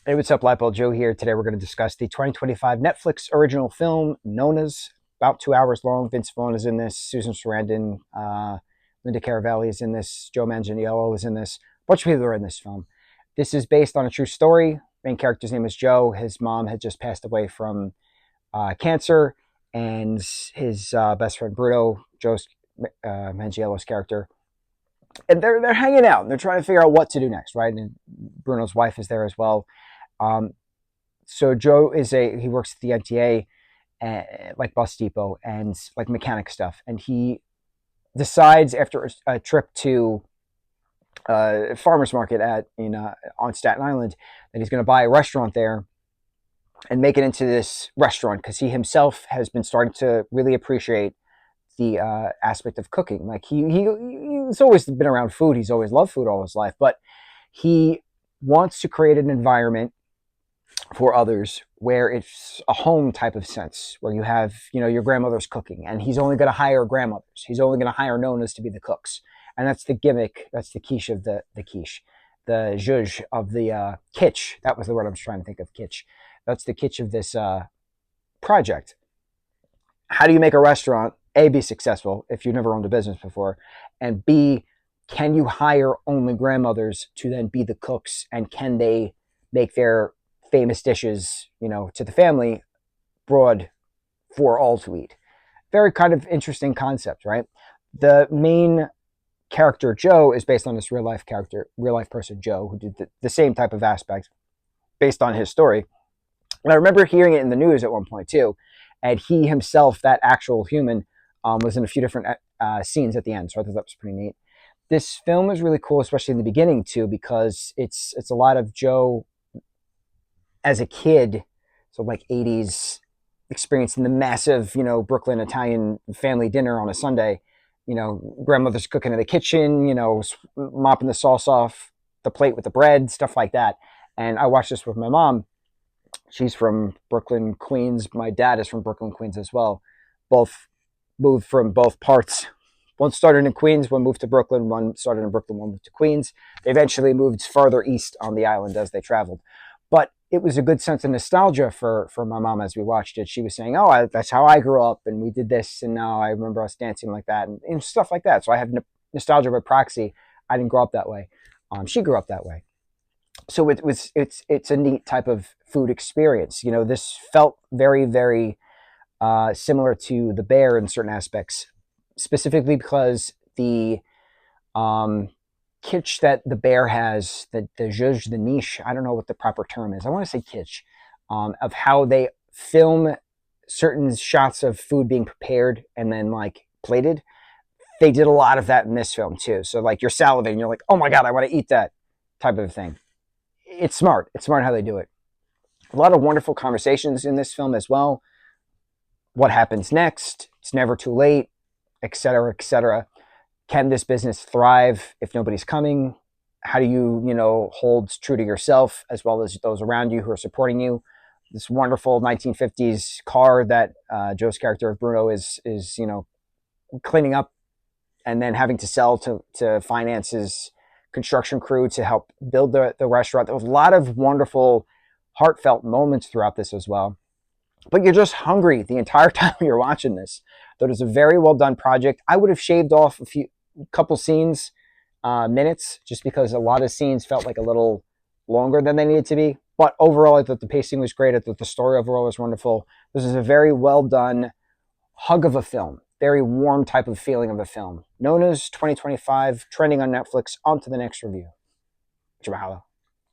Hey, what's up, lightboltjoe here. Today we're going to discuss the 2025 Netflix original film, Nonnas, about 2 hours long. Vince Vaughn is in this, Susan Sarandon, Linda Caravelli is in this, Joe Manganiello is in this. A bunch of people are in this film. This is based on a true story. Main character's name is Joe. His mom had just passed away from cancer, and his best friend Bruno, Joe's Manganiello's character, and they're hanging out and they're trying to figure out what to do next, right? And Bruno's wife is there as well. Um, so Joe he works at the NTA, like bus depot and like mechanic stuff, and he decides after a trip to a farmer's market on Staten Island that he's going to buy a restaurant there and make it into this restaurant because he himself has been starting to really appreciate the aspect of cooking. Like he's always been around food. He's always loved food all his life, but he wants to create an environment for others where it's a home type of sense, where you have, your grandmother's cooking, and he's only going to hire grandmothers. He's only going to hire nonnas to be the cooks. And that's the gimmick. That's the quiche of the quiche, the zhuzh of the kitsch. That was the word I was trying to think of, kitsch. That's the kitsch of this project. How do you make a restaurant, A, be successful if you've never owned a business before, and B, can you hire only grandmothers to then be the cooks, and can they make their famous dishes, to the family broad for all to eat? Very kind of interesting concept, right? The main character, Joe, is based on this real life person, Joe, who did the same type of aspect based on his story. And I remember hearing it in the news at one point too. And he himself, that actual human, was in a few different scenes at the end. So I thought that was pretty neat. This film is really cool, especially in the beginning too, because it's a lot of Joe as a kid, so like 80s, experiencing the massive, Brooklyn Italian family dinner on a Sunday. Grandmother's cooking in the kitchen, mopping the sauce off the plate with the bread, stuff like that. And I watched this with my mom. She's from Brooklyn, Queens. My dad is from Brooklyn, Queens as well. Both moved from both parts. One started in Queens, one moved to Brooklyn, one started in Brooklyn, one moved to Queens. They eventually moved farther east on the island as they traveled. But it was a good sense of nostalgia for my mom as we watched it. She was saying, oh, that's how I grew up, and we did this, and now I remember us dancing like that, and stuff like that. So I have nostalgia by proxy. I didn't grow up that way. She grew up that way. So it's a neat type of food experience. This felt very, very similar to The Bear in certain aspects, specifically because the kitsch that The Bear has, the zhuzh, the niche, I don't know what the proper term is. I want to say kitsch, of how they film certain shots of food being prepared and then like plated. They did a lot of that in this film too. So like you're salivating, you're like, oh my God, I want to eat that type of thing. It's smart. It's smart how they do it. A lot of wonderful conversations in this film as well. What happens next? It's never too late, etc., etc. Can this business thrive if nobody's coming? How do you, hold true to yourself as well as those around you who are supporting you? This wonderful 1950s car that Joe's character of Bruno is cleaning up and then having to sell to finance his construction crew to help build the restaurant. There was a lot of wonderful, heartfelt moments throughout this as well. But you're just hungry the entire time you're watching this. That is a very well done project. I would have shaved off couple scenes, minutes, just because a lot of scenes felt like a little longer than they needed to be. But overall, I thought the pacing was great. I thought the story overall was wonderful. This is a very well done hug of a film. Very warm type of feeling of a film. Known as 2025, trending on Netflix. On to the next review. Mahalo.